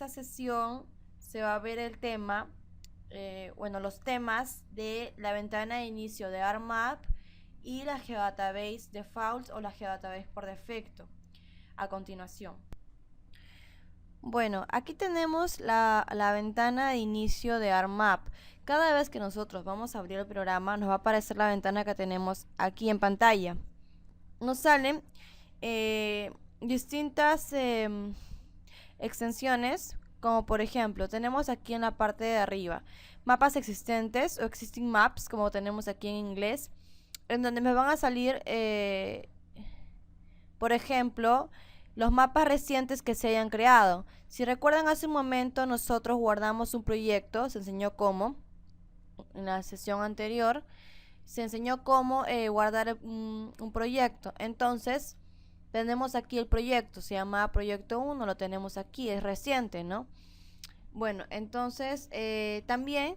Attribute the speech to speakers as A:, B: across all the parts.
A: esta sesión se va a ver el tema, los temas de la ventana de inicio de ARMAP y la Geodatabase Defaults o la Geodatabase por defecto a continuación. Bueno, aquí tenemos la ventana de inicio de ARMAP. Cada vez que nosotros vamos a abrir el programa nos va a aparecer la ventana que tenemos aquí en pantalla. Nos salen distintas extensiones, como por ejemplo tenemos aquí en la parte de arriba mapas existentes o existing maps, como tenemos aquí en inglés, en donde me van a salir por ejemplo los mapas recientes que se hayan creado. Si recuerdan, hace un momento nosotros guardamos un proyecto, se enseñó cómo en la sesión anterior, se enseñó cómo guardar un proyecto. Entonces tenemos aquí el proyecto, se llama proyecto 1, lo tenemos aquí, es reciente, ¿no? Bueno, entonces también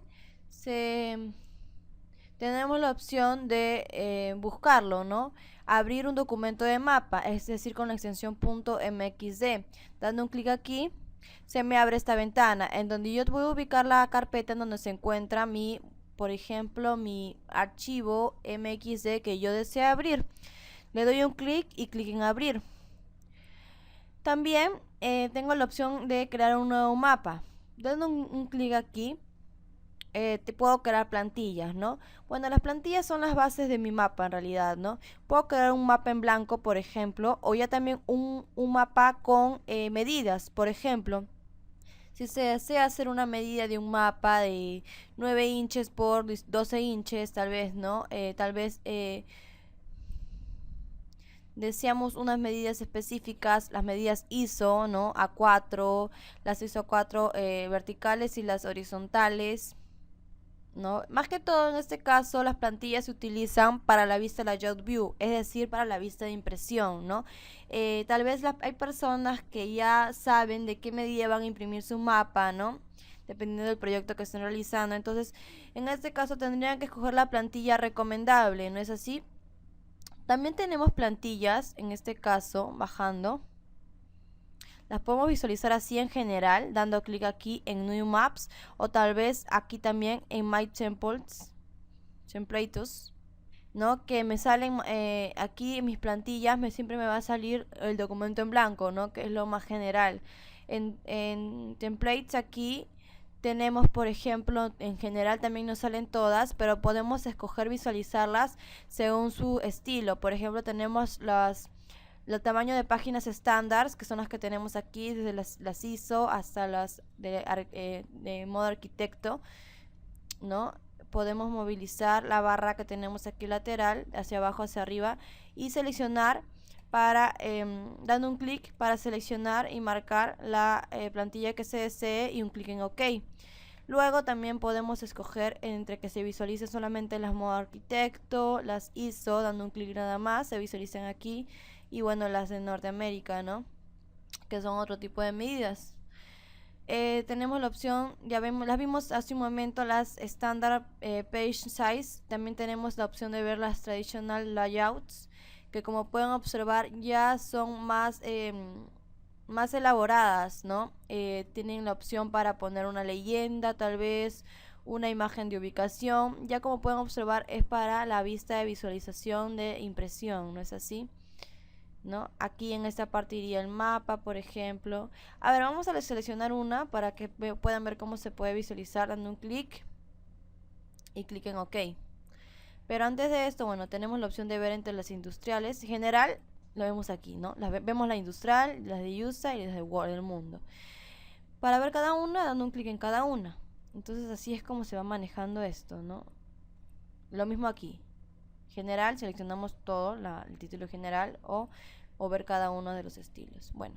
A: tenemos la opción de buscarlo, ¿no? Abrir un documento de mapa, es decir, con la extensión .mxd. Dando un clic aquí, se me abre esta ventana, en donde yo voy a ubicar la carpeta en donde se encuentra por ejemplo, mi archivo mxd que yo deseo abrir. Le doy un clic y clic en abrir. También tengo la opción de crear un nuevo mapa. Dando un clic aquí, te puedo crear plantillas, ¿no? Bueno, las plantillas son las bases de mi mapa en realidad, ¿no? Puedo crear un mapa en blanco, por ejemplo, o ya también un mapa con medidas, por ejemplo. Si se desea hacer una medida de un mapa de 9 inches por 12 inches, tal vez, ¿no? Tal vez deseamos unas medidas específicas, las medidas ISO, ¿no? A4, las ISO 4 verticales y las horizontales, ¿no? Más que todo en este caso las plantillas se utilizan para la vista layout view, es decir, para la vista de impresión, ¿no? Tal vez hay personas que ya saben de qué medida van a imprimir su mapa, ¿no? Dependiendo del proyecto que estén realizando. Entonces, en este caso tendrían que escoger la plantilla recomendable, ¿no es así? También tenemos plantillas, en este caso, bajando. Las podemos visualizar así en general, dando clic aquí en New Maps, o tal vez aquí también en My Templates, ¿no? Que me salen aquí en mis plantillas, siempre me va a salir el documento en blanco, ¿no? Que es lo más general. En Templates aquí tenemos, por ejemplo, en general también nos salen todas, pero podemos escoger visualizarlas según su estilo. Por ejemplo, tenemos el tamaño de páginas estándar, que son las que tenemos aquí, desde las ISO hasta las de modo arquitecto, ¿no? Podemos movilizar la barra que tenemos aquí lateral, hacia abajo, hacia arriba, y seleccionar dando un clic para seleccionar y marcar la plantilla que se desee y un clic en OK. Luego también podemos escoger entre que se visualice solamente las modo arquitecto, las ISO, dando un clic nada más, se visualizan aquí, y bueno, las de Norteamérica, ¿no? Que son otro tipo de medidas. Tenemos la opción, las vimos hace un momento, las Standard Page Size. También tenemos la opción de ver las Traditional Layouts, que como pueden observar ya son más elaboradas, ¿no? Tienen la opción para poner una leyenda, tal vez una imagen de ubicación. Ya como pueden observar, es para la vista de visualización de impresión, ¿no es así? ¿No? Aquí en esta parte iría el mapa, por ejemplo. A ver, vamos a seleccionar una para que puedan ver cómo se puede visualizar dando un clic y clic en OK. Pero antes de esto, bueno, tenemos la opción de ver entre las industriales. En general, lo vemos aquí, ¿no? Vemos la industrial, las de USA y las de World del mundo. Para ver cada una, dando un clic en cada una. Entonces así es como se va manejando esto, ¿no? Lo mismo aquí. General, seleccionamos todo, el título general o ver cada uno de los estilos. Bueno,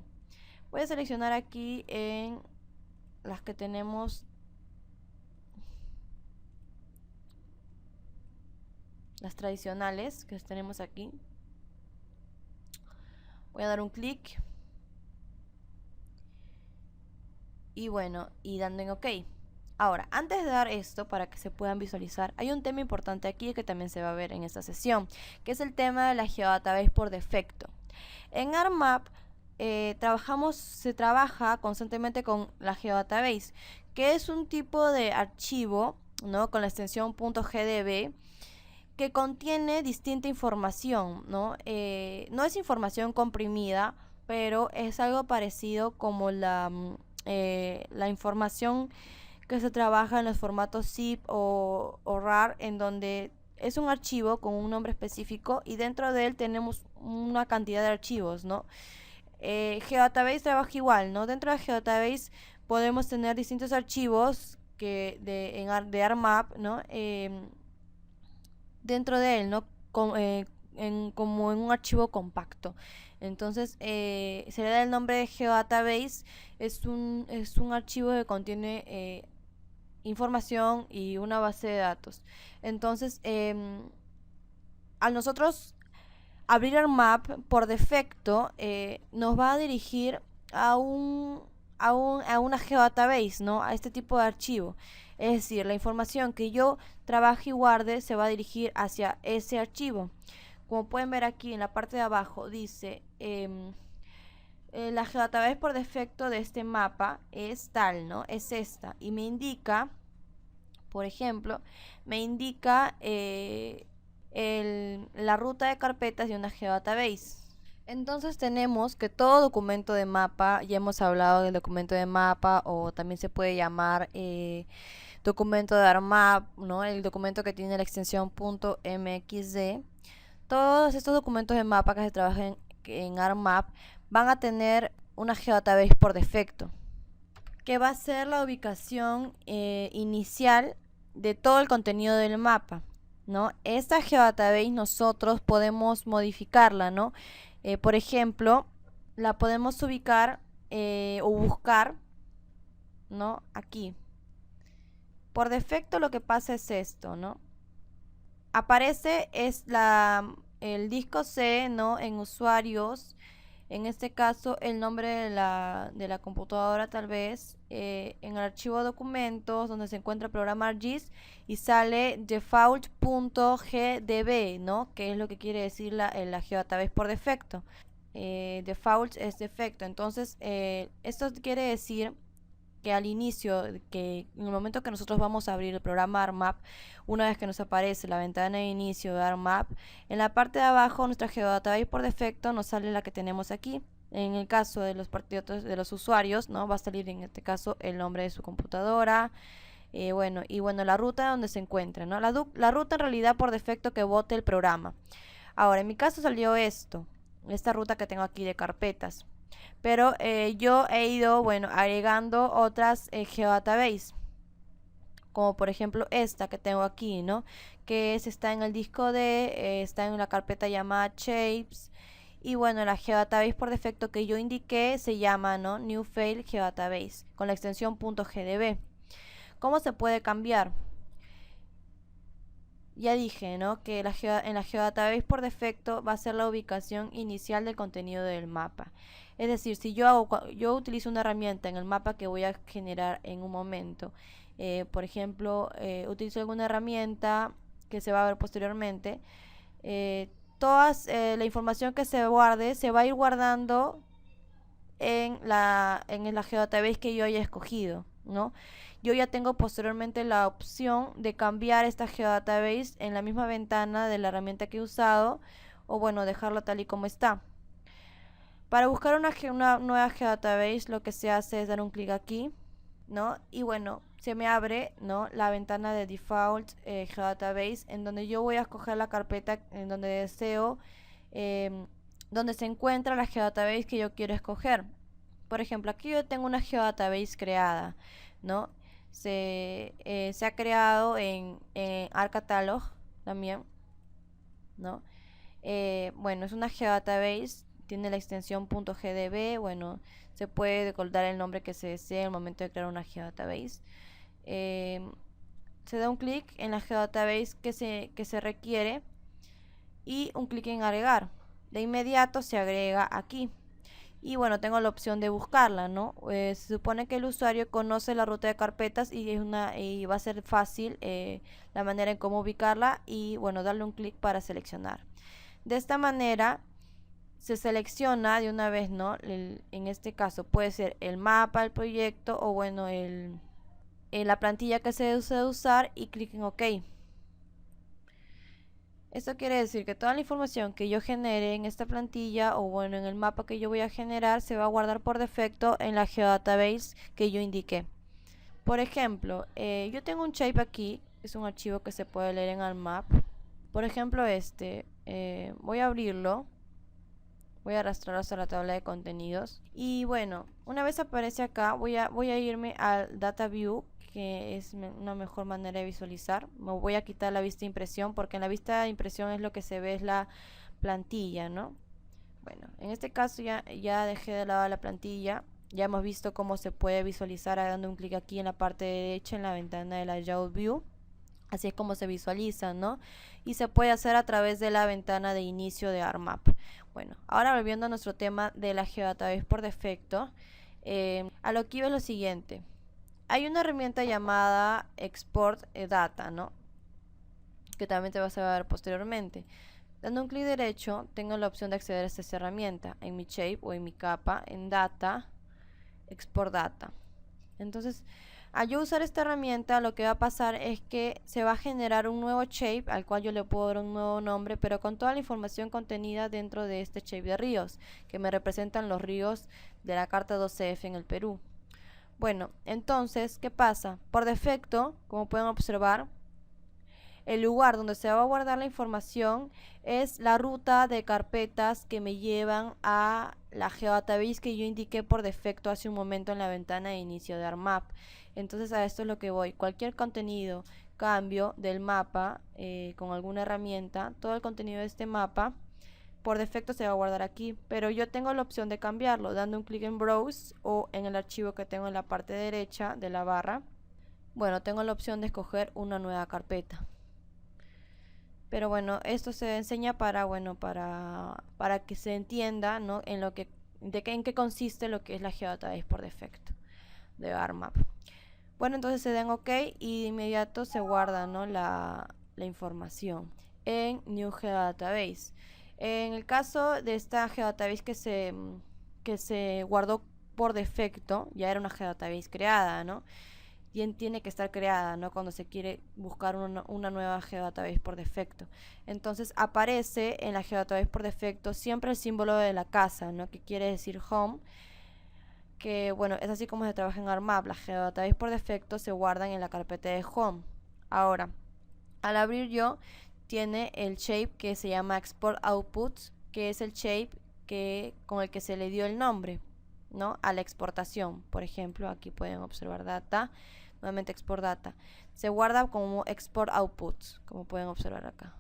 A: voy a seleccionar aquí en las que tenemos las tradicionales que tenemos aquí. Voy a dar un clic y bueno, y dando en OK. Ahora, antes de dar esto para que se puedan visualizar, hay un tema importante aquí que también se va a ver en esta sesión, que es el tema de la Geodatabase por defecto. En ARMAP se trabaja constantemente con la GeoDatabase, que es un tipo de archivo, ¿no? Con la extensión .gdb, que contiene distinta información, ¿no? No es información comprimida, pero es algo parecido como la información que se trabaja en los formatos zip o RAR, en donde es un archivo con un nombre específico y dentro de él tenemos una cantidad de archivos, ¿no? GeoDatabase trabaja igual, ¿no? Dentro de GeoDatabase podemos tener distintos archivos de ARMAP, ¿no? Dentro de él, ¿no? Como en un archivo compacto. Entonces, se le da el nombre de GeoDatabase. Es un archivo que contiene información y una base de datos. Entonces, al nosotros abrir ARMAP, por defecto, nos va a dirigir a una GeoDatabase, ¿no? A este tipo de archivo. Es decir, la información que yo trabaje y guarde se va a dirigir hacia ese archivo. Como pueden ver aquí en la parte de abajo dice, la GeoDatabase por defecto de este mapa es tal, ¿no? Es esta. Y me indica, por ejemplo, me indica la ruta de carpetas de una GeoDatabase. Entonces tenemos que todo documento de mapa, ya hemos hablado del documento de mapa, o también se puede llamar documento de ARMAP, ¿no? El documento que tiene la extensión .mxd. Todos estos documentos de mapa que se trabajan en ARMAP van a tener una GeoDatabase por defecto, que va a ser la ubicación inicial de todo el contenido del mapa, ¿no? Esta GeoDatabase nosotros podemos modificarla, ¿no? Por ejemplo, la podemos ubicar o buscar, ¿no? Aquí. Por defecto lo que pasa es esto, ¿no? Aparece el disco C, ¿no? En usuarios, en este caso el nombre de la computadora tal vez, en el archivo documentos donde se encuentra el programa ArcGIS y sale default.gdb, ¿no? Que es lo que quiere decir la GeoDatabase por defecto. Default es defecto. Entonces esto quiere decir que al inicio, que en el momento que nosotros vamos a abrir el programa ARMAP, una vez que nos aparece la ventana de inicio de ARMAP, en la parte de abajo nuestra GeoDatabase por defecto nos sale la que tenemos aquí. En el caso de los usuarios, ¿no? Va a salir en este caso el nombre de su computadora, bueno, la ruta donde se encuentra, ¿no? La ruta en realidad por defecto que bote el programa. Ahora, en mi caso salió esta ruta que tengo aquí de carpetas. Pero yo he ido, bueno, agregando otras GeoDatabase, como por ejemplo esta que tengo aquí, ¿no? Que está en el disco D, está en la carpeta llamada Shapes. Y bueno, la GeoDatabase por defecto que yo indiqué se llama, ¿no? New File GeoDatabase, con la extensión .gdb. ¿Cómo se puede cambiar? Ya dije, ¿no? Que en la GeoDatabase por defecto va a ser la ubicación inicial del contenido del mapa. Es decir, si yo utilizo una herramienta en el mapa que voy a generar en un momento, por ejemplo, utilizo alguna herramienta que se va a ver posteriormente, la información que se guarde se va a ir guardando en la GeoDatabase que yo haya escogido, ¿no? Yo ya tengo posteriormente la opción de cambiar esta GeoDatabase en la misma ventana de la herramienta que he usado, o bueno, dejarla tal y como está. Para buscar una nueva GeoDatabase, lo que se hace es dar un clic aquí, ¿no? Y bueno, se me abre, ¿no? La ventana de Default GeoDatabase, en donde yo voy a escoger la carpeta en donde deseo, donde se encuentra la GeoDatabase que yo quiero escoger. Por ejemplo, aquí yo tengo una GeoDatabase creada, ¿no? Se ha creado en ArcCatalog también, ¿no? Bueno, es una GeoDatabase, tiene la extensión .gdb, bueno, se puede recordar el nombre que se desee en el momento de crear una GeoDatabase. Se da un clic en la GeoDatabase que se requiere y un clic en agregar. De inmediato se agrega aquí. Y bueno, tengo la opción de buscarla, ¿no? Se supone que el usuario conoce la ruta de carpetas y va a ser fácil la manera en cómo ubicarla y bueno, darle un clic para seleccionar. De esta manera se selecciona de una vez, ¿no? En este caso puede ser el mapa, el proyecto o bueno, la plantilla que se desea usar y clic en OK. Esto quiere decir que toda la información que yo genere en esta plantilla o bueno en el mapa que yo voy a generar se va a guardar por defecto en la geodatabase que yo indiqué. Por ejemplo, yo tengo un shape aquí, es un archivo que se puede leer en ArcMap. Por ejemplo voy a abrirlo, voy a arrastrarlo hasta la tabla de contenidos y bueno, una vez aparece acá voy a irme al Data View, que es una mejor manera de visualizar. Me voy a quitar la vista de impresión porque en la vista de impresión es lo que se ve, es la plantilla, ¿no? Bueno, en este caso ya dejé de lado la plantilla. Ya hemos visto cómo se puede visualizar dando un clic aquí en la parte derecha en la ventana de la Layout View. Así es como se visualiza, ¿no? Y se puede hacer a través de la ventana de inicio de ArcMap. Bueno, ahora volviendo a nuestro tema de la geodatabase por defecto, a lo que iba es lo siguiente. Hay una herramienta llamada Export Data, ¿no? Que también te vas a ver posteriormente. Dando un clic derecho, tengo la opción de acceder a esta herramienta en mi shape o en mi capa, en Data, Export Data. Entonces, al yo usar esta herramienta, lo que va a pasar es que se va a generar un nuevo shape al cual yo le puedo dar un nuevo nombre, pero con toda la información contenida dentro de este shape de ríos, que me representan los ríos de la carta 12F en el Perú. Bueno, entonces, ¿qué pasa? Por defecto, como pueden observar, el lugar donde se va a guardar la información es la ruta de carpetas que me llevan a la geodatabase que yo indiqué por defecto hace un momento en la ventana de inicio de ArcMap. Entonces a esto es lo que voy. Cualquier contenido, cambio del mapa con alguna herramienta, todo el contenido de este mapa por defecto se va a guardar aquí, pero yo tengo la opción de cambiarlo dando un clic en Browse o en el archivo que tengo en la parte derecha de la barra. Bueno, tengo la opción de escoger una nueva carpeta. Pero bueno, esto se enseña para que se entienda, ¿no? En qué consiste lo que es la geodatabase por defecto de ArcMap. Bueno, entonces se den OK y de inmediato se guarda, ¿no? la información en New Geodatabase. En el caso de esta geodatabase que se guardó por defecto, ya era una geodatabase creada, ¿no? Tiene que estar creada, ¿no? Cuando se quiere buscar una nueva geodatabase por defecto. Entonces aparece en la geodatabase por defecto siempre el símbolo de la casa, ¿no? Que quiere decir home, que bueno, es así como se trabaja en ArcMap. Las geodatabases por defecto se guardan en la carpeta de home. Ahora, al abrir yo, tiene el shape que se llama Export Outputs, que es el shape con el que se le dio el nombre, ¿no? A la exportación. Por ejemplo, aquí pueden observar data, nuevamente Export Data. Se guarda como Export Outputs, como pueden observar acá.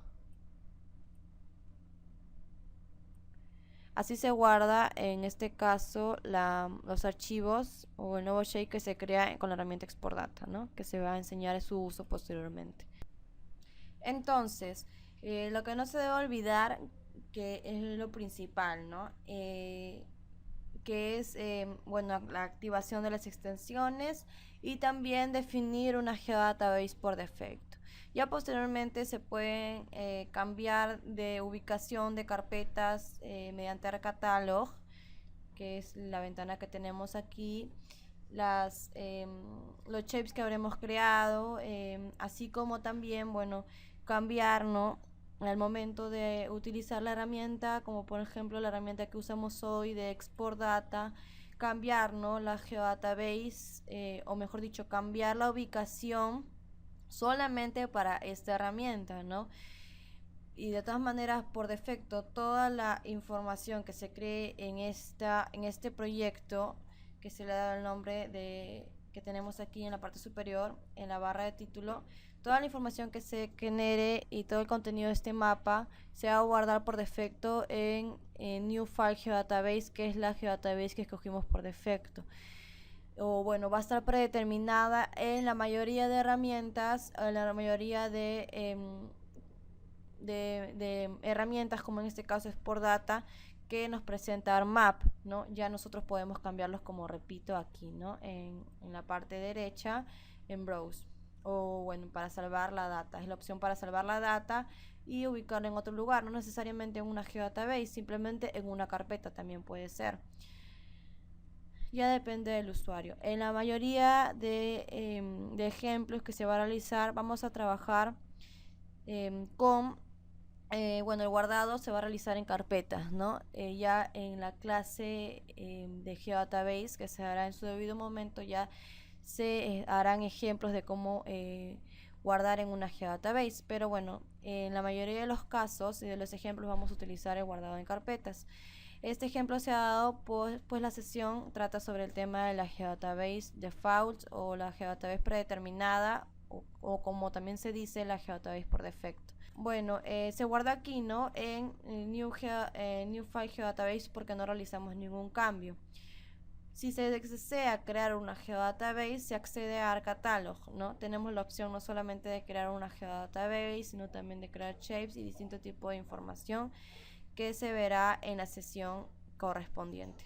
A: Así se guarda en este caso los archivos o el nuevo shape que se crea con la herramienta Export Data, ¿no? Que se va a enseñar su uso posteriormente. Entonces, lo que no se debe olvidar, que es lo principal, ¿no? Que es bueno, la activación de las extensiones y también definir una geodatabase por defecto. Ya posteriormente se pueden cambiar de ubicación de carpetas mediante ArcCatalog, que es la ventana que tenemos aquí, los shapes que habremos creado, así como también, bueno, cambiar, ¿no? Al momento de utilizar la herramienta, como por ejemplo la herramienta que usamos hoy de Export Data, cambiar, ¿no? La geodatabase, o mejor dicho, cambiar la ubicación solamente para esta herramienta, ¿no? Y de todas maneras, por defecto, toda la información que se cree en este proyecto, que se le da el nombre que tenemos aquí en la parte superior, en la barra de título, toda la información que se genere y todo el contenido de este mapa se va a guardar por defecto en New File Geodatabase, que es la geodatabase que escogimos por defecto. O bueno, va a estar predeterminada en la mayoría de herramientas, en la mayoría de herramientas, como en este caso Export Data, que nos presenta ArcMap, ¿no? Ya nosotros podemos cambiarlos, como repito, aquí, ¿no? En la parte derecha, en Browse. O bueno, para salvar la data, es la opción para salvar la data y ubicarlo en otro lugar, no necesariamente en una geodatabase, simplemente en una carpeta también puede ser. Ya depende del usuario. En la mayoría de ejemplos que se va a realizar, vamos a trabajar con bueno, el guardado se va a realizar en carpetas, ¿no? Ya en la clase de Geodatabase, que se hará en su debido momento, ya se harán ejemplos de cómo guardar en una Geodatabase. Pero bueno, en la mayoría de los casos y de los ejemplos vamos a utilizar el guardado en carpetas. Este ejemplo se ha dado pues la sesión trata sobre el tema de la Geodatabase default o la Geodatabase predeterminada o como también se dice la Geodatabase por defecto. Bueno, se guarda aquí, ¿no? En New File Geodatabase porque no realizamos ningún cambio. Si se desea crear una Geodatabase, se accede a ArcCatalog, ¿no? Tenemos la opción no solamente de crear una Geodatabase, sino también de crear shapes y distintos tipos de información que se verá en la sesión correspondiente.